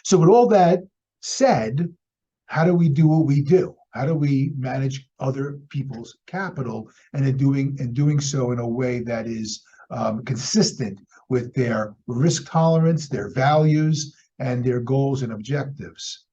So with all that said, how do we do what we do? How do we manage other people's capital, and in doing so in a way that is consistent with their risk tolerance, their values, and their goals and objectives?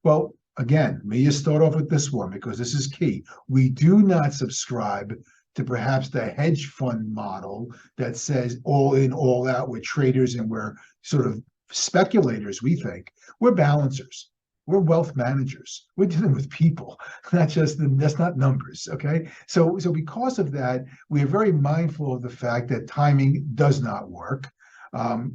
Well, again, let me just start off with this one because this is key. We do not subscribe to perhaps the hedge fund model that says all in, all out, we're traders and we're sort of speculators, we think. We're balancers. We're wealth managers. We're dealing with people, not just that's not numbers. Okay. So because of that, we are very mindful of the fact that timing does not work.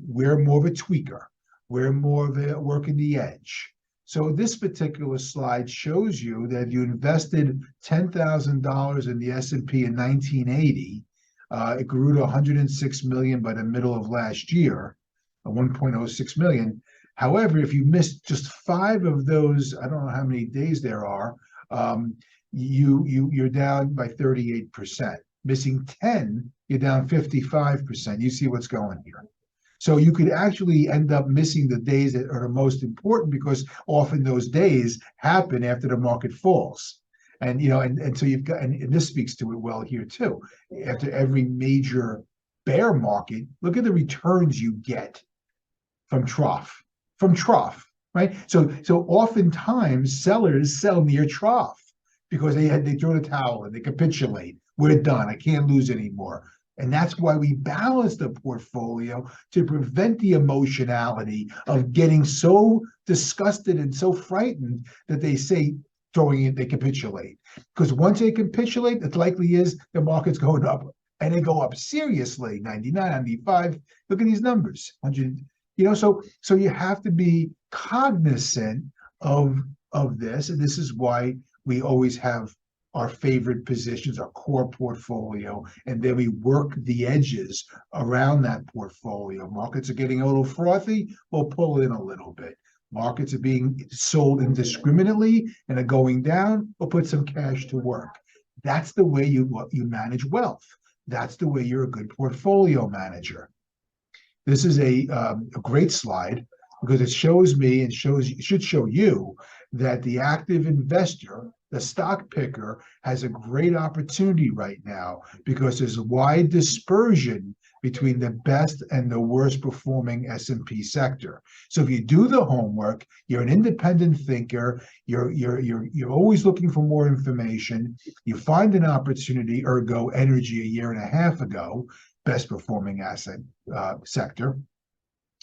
We're more of a tweaker. We're more of a working the edge. So this particular slide shows you that if you invested $10,000 in the S&P in 1980, it grew to 106 million by the middle of last year, 1.06 million. However, if you missed just 5 of those, I don't know how many days there are, you're down by 38%. Missing 10, you're down 55%. You see what's going here. So you could actually end up missing the days that are the most important, because often those days happen after the market falls. And so you've got, and this speaks to it well here too. After every major bear market, look at the returns you get from trough, right? So oftentimes sellers sell near trough because they throw the towel and they capitulate. We're done. I can't lose anymore. And that's why we balance the portfolio to prevent the emotionality of getting so disgusted and so frightened that they say they capitulate. Because once they capitulate, it likely is the market's going up, and they go up seriously, 99, 95. Look at these numbers, 100. So you have to be cognizant of this, and this is why we always have our favorite positions, our core portfolio, and then we work the edges around that portfolio. Markets are getting a little frothy, we'll pull in a little bit. Markets are being sold indiscriminately and are going down, we'll put some cash to work. That's the way you manage wealth. That's the way you're a good portfolio manager. This is a great slide because it shows me and should show you that the active investor, the stock picker, has a great opportunity right now because there's a wide dispersion between the best and the worst performing S&P sector. So if you do the homework, you're an independent thinker, you're always looking for more information, you find an opportunity, ergo energy a year and a half ago, best performing asset sector,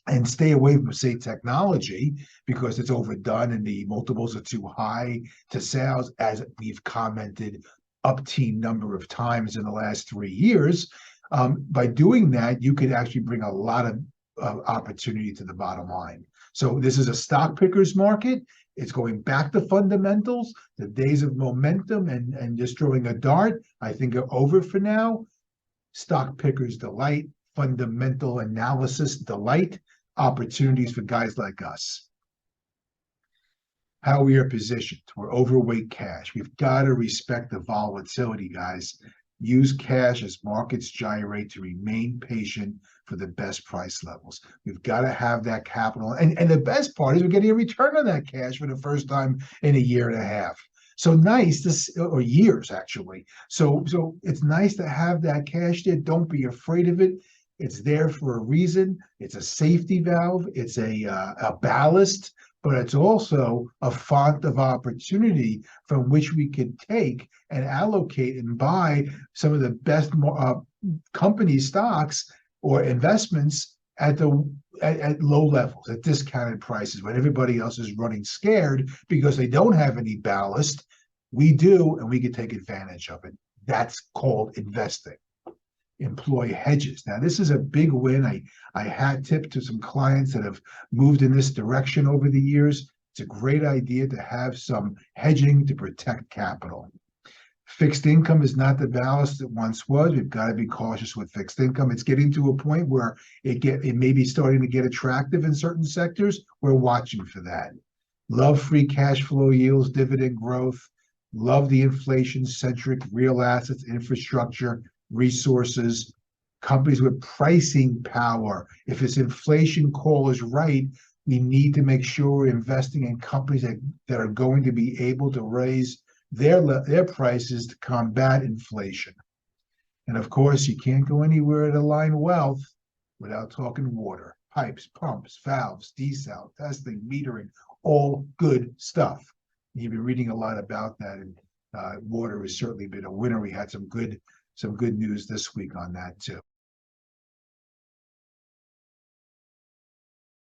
and stay away from, say, technology because it's overdone and the multiples are too high to sales, as we've commented up-teen number of times in the last 3 years. By doing that, you could actually bring a lot of opportunity to the bottom line. So this is a stock picker's market. It's going back to fundamentals. The days of momentum and just throwing a dart, I think, are over for now. Stock pickers delight, fundamental analysis delight, opportunities for guys like us. How we are positioned. We're overweight cash. We've got to respect the volatility, guys. Use cash as markets gyrate to remain patient for the best price levels. We've got to have that capital. And the best part is we're getting a return on that cash for the first time in a year and a half. So nice, or years actually. So it's nice to have that cash there. Don't be afraid of it. It's there for a reason. It's a safety valve. It's a ballast, but it's also a font of opportunity from which we could take and allocate and buy some of the best company stocks or investments at low levels, at discounted prices, when everybody else is running scared because they don't have any ballast. We do, and we can take advantage of it. That's called investing. Employ hedges. Now, this is a big win. I had tipped to some clients that have moved in this direction over the years. It's a great idea to have some hedging to protect capital. Fixed income is not the ballast it once was. We've got to be cautious with fixed income. It's getting to a point where it may be starting to get attractive in certain sectors. We're watching for that. Love free cash flow yields, dividend growth. Love the inflation-centric real assets, infrastructure, resources, companies with pricing power. If its inflation call is right, We need to make sure we're investing in companies that are going to be able to raise their prices to combat inflation. And of course, you can't go anywhere at Align Wealth without talking water, pipes, pumps, valves, desal, testing, metering, all good stuff. You've been reading a lot about that, and water has certainly been a winner. We had some good news this week on that too.